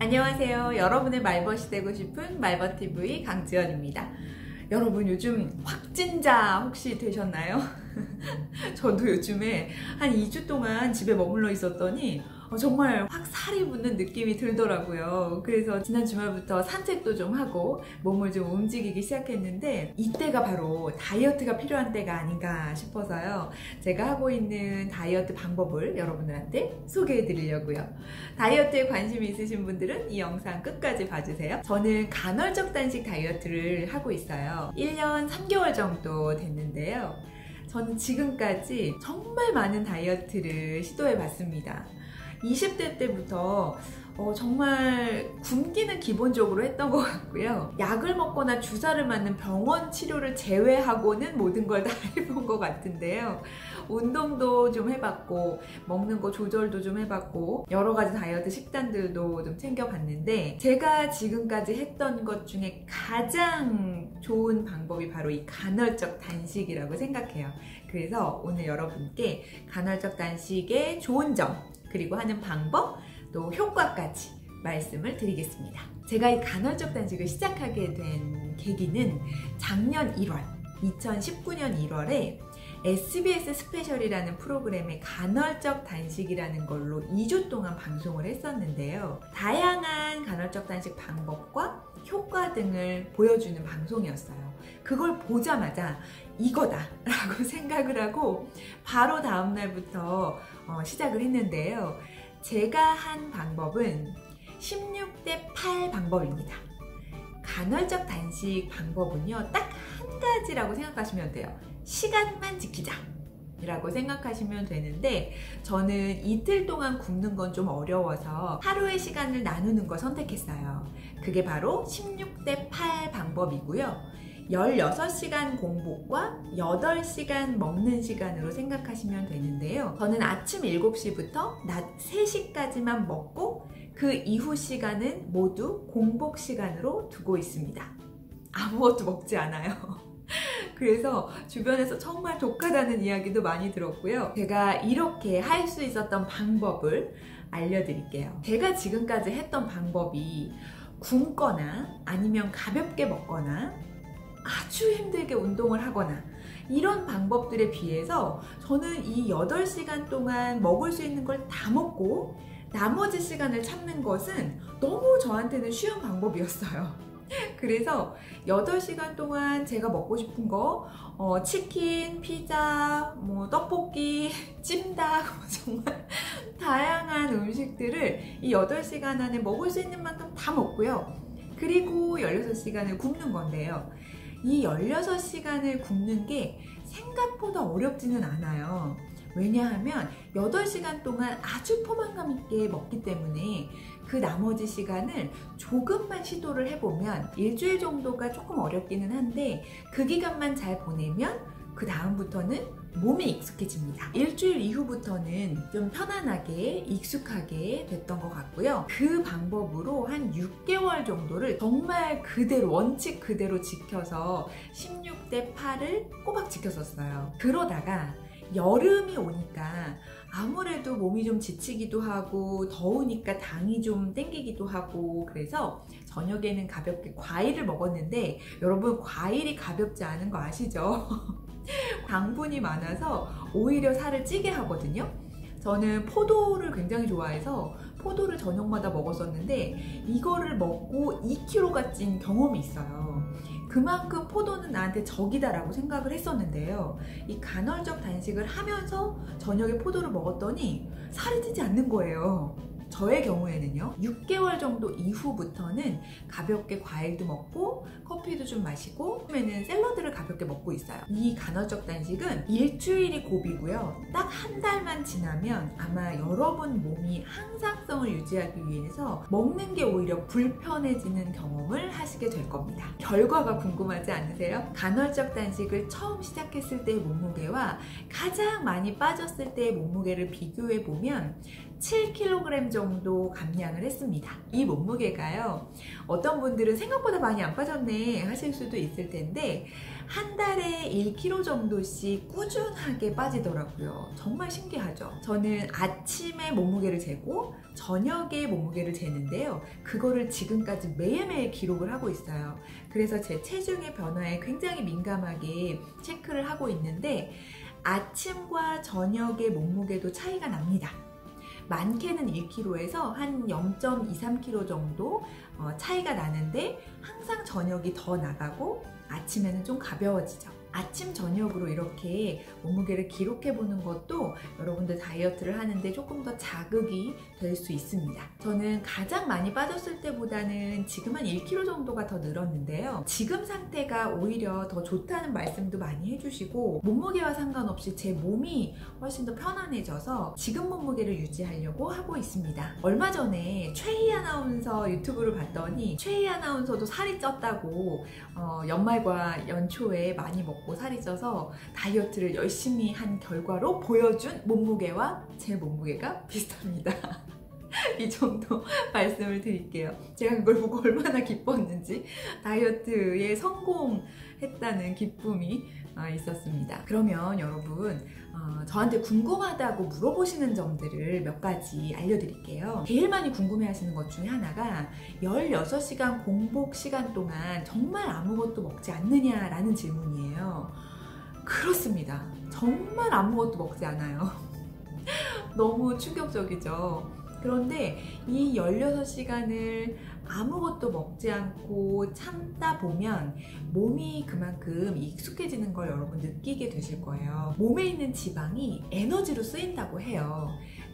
안녕하세요. 여러분의 말벗이 되고 싶은 말벗TV 강지연입니다. 여러분 요즘 확진자 혹시 되셨나요? 저도 요즘에 한 2주 동안 집에 머물러 있었더니 정말 확 살이 붙는 느낌이 들더라고요. 그래서 지난 주말부터 산책도 좀 하고 몸을 좀 움직이기 시작했는데 이때가 바로 다이어트가 필요한 때가 아닌가 싶어서요. 제가 하고 있는 다이어트 방법을 여러분들한테 소개해 드리려고요. 다이어트에 관심이 있으신 분들은 이 영상 끝까지 봐주세요. 저는 간헐적 단식 다이어트를 하고 있어요. 1년 3개월 정도 됐는데요. 저는 지금까지 정말 많은 다이어트를 시도해 봤습니다. 20대 때부터 정말 굶기는 기본적으로 했던 것 같고요. 약을 먹거나 주사를 맞는 병원 치료를 제외하고는 모든 걸 다 해본 것 같은데요. 운동도 좀 해봤고 먹는 거 조절도 좀 해봤고 여러 가지 다이어트 식단들도 좀 챙겨봤는데 제가 지금까지 했던 것 중에 가장 좋은 방법이 바로 이 간헐적 단식이라고 생각해요. 그래서 오늘 여러분께 간헐적 단식의 좋은 점 그리고 하는 방법 또 효과까지 말씀을 드리겠습니다. 제가 이 간헐적 단식을 시작하게 된 계기는 작년 1월 2019년 1월에 SBS 스페셜이라는 프로그램의 간헐적 단식이라는 걸로 2주 동안 방송을 했었는데요. 다양한 간헐적 단식 방법과 효과 등을 보여주는 방송이었어요. 그걸 보자마자 이거다 라고 생각을 하고 바로 다음날부터 시작을 했는데요. 제가 한 방법은 16대 8 방법입니다. 간헐적 단식 방법은요, 딱 한 가지라고 생각하시면 돼요. 시간만 지키자 라고 생각하시면 되는데 저는 이틀 동안 굶는 건 좀 어려워서 하루의 시간을 나누는 걸 선택했어요. 그게 바로 16대 8 방법이고요. 16시간 공복과 8시간 먹는 시간으로 생각하시면 되는데요. 저는 아침 7시부터 낮 3시까지만 먹고 그 이후 시간은 모두 공복 시간으로 두고 있습니다. 아무것도 먹지 않아요. 그래서 주변에서 정말 독하다는 이야기도 많이 들었고요. 제가 이렇게 할 수 있었던 방법을 알려드릴게요. 제가 지금까지 했던 방법이 굶거나 아니면 가볍게 먹거나 아주 힘들게 운동을 하거나 이런 방법들에 비해서 저는 이 8시간 동안 먹을 수 있는 걸 다 먹고 나머지 시간을 참는 것은 너무 저한테는 쉬운 방법이었어요. 그래서 8시간 동안 제가 먹고 싶은 거 치킨, 피자, 떡볶이, 찜닭 정말 다양한 음식들을 이 8시간 안에 먹을 수 있는 만큼 다 먹고요. 그리고 16시간을 굶는 건데요. 이 16시간을 굶는 게 생각보다 어렵지는 않아요. 왜냐하면 8시간 동안 아주 포만감 있게 먹기 때문에 그 나머지 시간을 조금만 시도를 해보면 일주일 정도가 조금 어렵기는 한데 그 기간만 잘 보내면 그 다음부터는 몸에 익숙해집니다. 일주일 이후부터는 좀 편안하게 익숙하게 됐던 것 같고요. 그 방법으로 한 6개월 정도를 정말 그대로 원칙 그대로 지켜서 16대 8을 꼬박 지켰었어요. 그러다가 여름이 오니까 아무래도 몸이 좀 지치기도 하고 더우니까 당이 좀 땡기기도 하고 그래서 저녁에는 가볍게 과일을 먹었는데 여러분 과일이 가볍지 않은 거 아시죠? 당분이 많아서 오히려 살을 찌게 하거든요. 저는 포도를 굉장히 좋아해서 포도를 저녁마다 먹었었는데 이거를 먹고 2kg가 찐 경험이 있어요. 그만큼 포도는 나한테 적이다 라고 생각을 했었는데요. 이 간헐적 단식을 하면서 저녁에 포도를 먹었더니 살이 찌지 않는 거예요. 저의 경우에는요. 6개월 정도 이후부터는 가볍게 과일도 먹고 커피도 좀 마시고 처음에는 샐러드를 가볍게 먹고 있어요. 이 간헐적 단식은 일주일이 고비고요. 딱 한 달만 지나면 아마 여러분 몸이 항상성을 유지하기 위해서 먹는 게 오히려 불편해지는 경험을 하시게 될 겁니다. 결과가 궁금하지 않으세요? 간헐적 단식을 처음 시작했을 때의 몸무게와 가장 많이 빠졌을 때의 몸무게를 비교해 보면 7kg 정도 감량을 했습니다. 이 몸무게가요, 어떤 분들은 생각보다 많이 안 빠졌네 하실 수도 있을 텐데 한 달에 1kg 정도씩 꾸준하게 빠지더라고요. 정말 신기하죠? 저는 아침에 몸무게를 재고 저녁에 몸무게를 재는데요, 그거를 지금까지 매일매일 기록을 하고 있어요. 그래서 제 체중의 변화에 굉장히 민감하게 체크를 하고 있는데 아침과 저녁의 몸무게도 차이가 납니다. 많게는 1kg에서 한 0.23kg 정도 차이가 나는데 항상 저녁이 더 나가고 아침에는 좀 가벼워지죠. 아침 저녁으로 이렇게 몸무게를 기록해 보는 것도 여러분들 다이어트를 하는데 조금 더 자극이 될 수 있습니다. 저는 가장 많이 빠졌을 때보다는 지금 한 1kg 정도가 더 늘었는데요, 지금 상태가 오히려 더 좋다는 말씀도 많이 해주시고 몸무게와 상관없이 제 몸이 훨씬 더 편안해져서 지금 몸무게를 유지하려고 하고 있습니다. 얼마 전에 최희 아나운서 유튜브를 봤더니 최희 아나운서도 살이 쪘다고 연말과 연초에 많이 먹고 살이 쪄서 다이어트를 열심히 한 결과로 보여준 몸무게와 제 몸무게가 비슷합니다. 이 정도 말씀을 드릴게요. 제가 그걸 보고 얼마나 기뻤는지, 다이어트에 성공했다는 기쁨이 있었습니다. 그러면 여러분, 저한테 궁금하다고 물어보시는 점들을 몇 가지 알려드릴게요. 제일 많이 궁금해하시는 것 중에 하나가 16시간 공복 시간 동안 정말 아무것도 먹지 않느냐라는 질문이에요. 그렇습니다. 정말 아무것도 먹지 않아요. 너무 충격적이죠. 그런데 이 16시간을 아무것도 먹지 않고 참다 보면 몸이 그만큼 익숙해지는 걸 여러분 느끼게 되실 거예요. 몸에 있는 지방이 에너지로 쓰인다고 해요.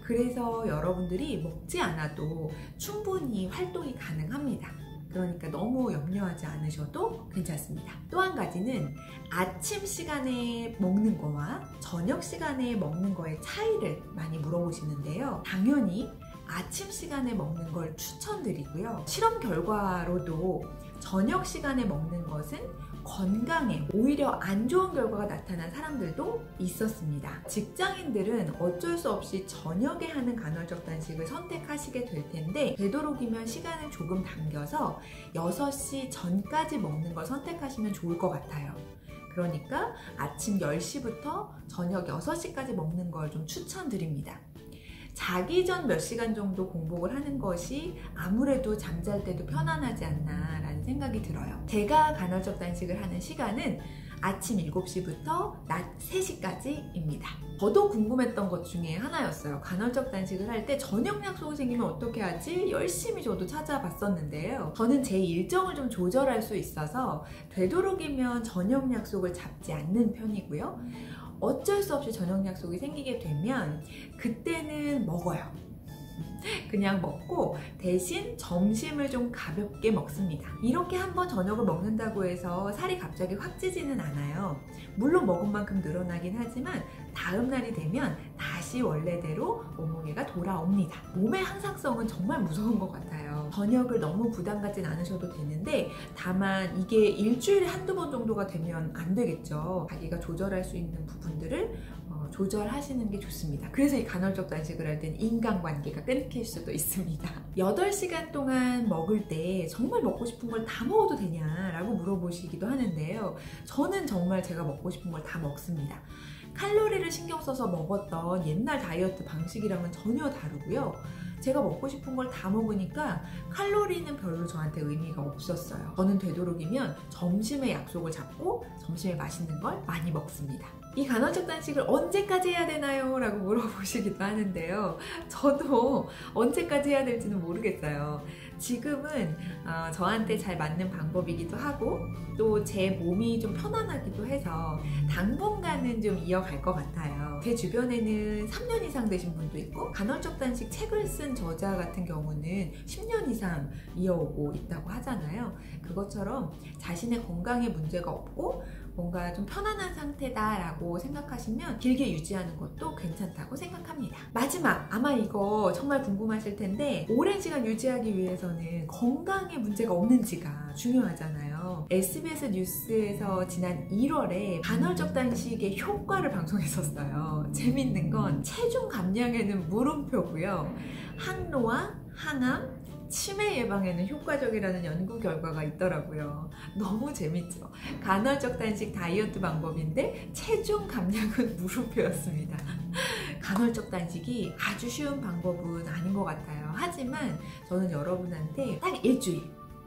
그래서 여러분들이 먹지 않아도 충분히 활동이 가능합니다. 그러니까 너무 염려하지 않으셔도 괜찮습니다. 또 한 가지는 아침 시간에 먹는 거와 저녁 시간에 먹는 거의 차이를 많이 물어보시는데요. 당연히 아침 시간에 먹는 걸 추천드리고요. 실험 결과로도 저녁 시간에 먹는 것은 건강에 오히려 안 좋은 결과가 나타난 사람들도 있었습니다. 직장인들은 어쩔 수 없이 저녁에 하는 간헐적 단식을 선택하시게 될 텐데 되도록이면 시간을 조금 당겨서 6시 전까지 먹는 걸 선택하시면 좋을 것 같아요. 그러니까 아침 10시부터 저녁 6시까지 먹는 걸 좀 추천드립니다. 자기 전 몇 시간 정도 공복을 하는 것이 아무래도 잠잘 때도 편안하지 않나 라는 생각이 들어요. 제가 간헐적 단식을 하는 시간은 아침 7시부터 낮 3시까지입니다. 저도 궁금했던 것 중에 하나였어요. 간헐적 단식을 할 때 저녁 약속이 생기면 어떻게 하지? 열심히 저도 찾아봤었는데요. 저는 제 일정을 좀 조절할 수 있어서 되도록이면 저녁 약속을 잡지 않는 편이고요. 어쩔 수 없이 저녁 약속이 생기게 되면 그때는 먹어요. 그냥 먹고 대신 점심을 좀 가볍게 먹습니다. 이렇게 한번 저녁을 먹는다고 해서 살이 갑자기 확 찌지는 않아요. 물론 먹은 만큼 늘어나긴 하지만 다음 날이 되면 다시 원래대로 몸무게가 돌아옵니다. 몸의 항상성은 정말 무서운 것 같아요. 저녁을 너무 부담 갖진 않으셔도 되는데 다만 이게 일주일에 한두 번 정도가 되면 안 되겠죠. 자기가 조절할 수 있는 부분들을 조절하시는 게 좋습니다. 그래서 이 간헐적 단식을 할 때는 인간관계가 끊길 수도 있습니다. 8시간 동안 먹을 때 정말 먹고 싶은 걸 다 먹어도 되냐라고 물어보시기도 하는데요. 저는 정말 제가 먹고 싶은 걸 다 먹습니다. 칼로리를 신경 써서 먹었던 옛날 다이어트 방식이랑은 전혀 다르고요. 제가 먹고 싶은 걸 다 먹으니까 칼로리는 별로 저한테 의미가 없었어요. 저는 되도록이면 점심에 약속을 잡고 점심에 맛있는 걸 많이 먹습니다. 이 간헐적 단식을 언제까지 해야 되나요? 라고 물어보시기도 하는데요. 저도 언제까지 해야 될지는 모르겠어요. 지금은 저한테 잘 맞는 방법이기도 하고 또 제 몸이 좀 편안하기도 해서 당분간은 좀 이어갈 것 같아요. 제 주변에는 3년 이상 되신 분도 있고 간헐적 단식 책을 쓴 저자 같은 경우는 10년 이상 이어오고 있다고 하잖아요. 그것처럼 자신의 건강에 문제가 없고 뭔가 좀 편안한 상태다라고 생각하시면 길게 유지하는 것도 괜찮다고 생각합니다. 마지막, 아마 이거 정말 궁금하실 텐데 오랜 시간 유지하기 위해서는 건강에 문제가 없는지가 중요하잖아요. 있잖아요. SBS 뉴스에서 지난 1월에 간헐적 단식의 효과를 방송했었어요. 재밌는 건 체중 감량에는 물음표고요. 항노화, 항암, 치매 예방에는 효과적이라는 연구 결과가 있더라고요. 너무 재밌죠? 간헐적 단식 다이어트 방법인데 체중 감량은 물음표였습니다. 간헐적 단식이 아주 쉬운 방법은 아닌 것 같아요. 하지만 저는 여러분한테 딱 일주일,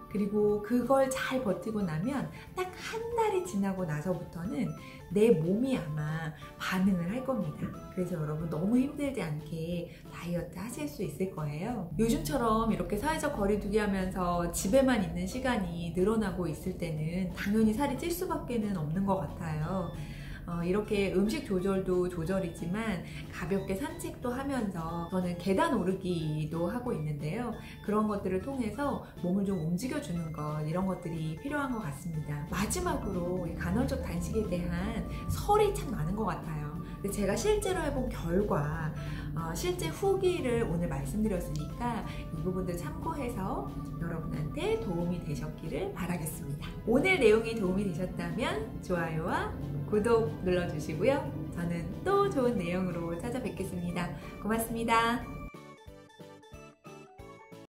그리고 그걸 잘 버티고 나면 딱 한 달이 지나고 나서부터는 내 몸이 아마 반응을 할 겁니다. 그래서 여러분 너무 힘들지 않게 다이어트 하실 수 있을 거예요. 요즘처럼 이렇게 사회적 거리두기 하면서 집에만 있는 시간이 늘어나고 있을 때는 당연히 살이 찔 수밖에 없는 것 같아요. 이렇게 음식 조절도 조절이지만 가볍게 산책도 하면서 저는 계단 오르기도 하고 있는데요. 그런 것들을 통해서 몸을 좀 움직여주는 것, 이런 것들이 필요한 것 같습니다. 마지막으로 간헐적 단식에 대한 설이 참 많은 것 같아요. 근데 제가 실제로 해본 결과, 실제 후기를 오늘 말씀드렸으니까 이 부분들 참고해서 여러분한테 도움이 되셨기를 바라겠습니다. 오늘 내용이 도움이 되셨다면 좋아요와 구독 눌러주시고요. 저는 또 좋은 내용으로 찾아뵙겠습니다. 고맙습니다.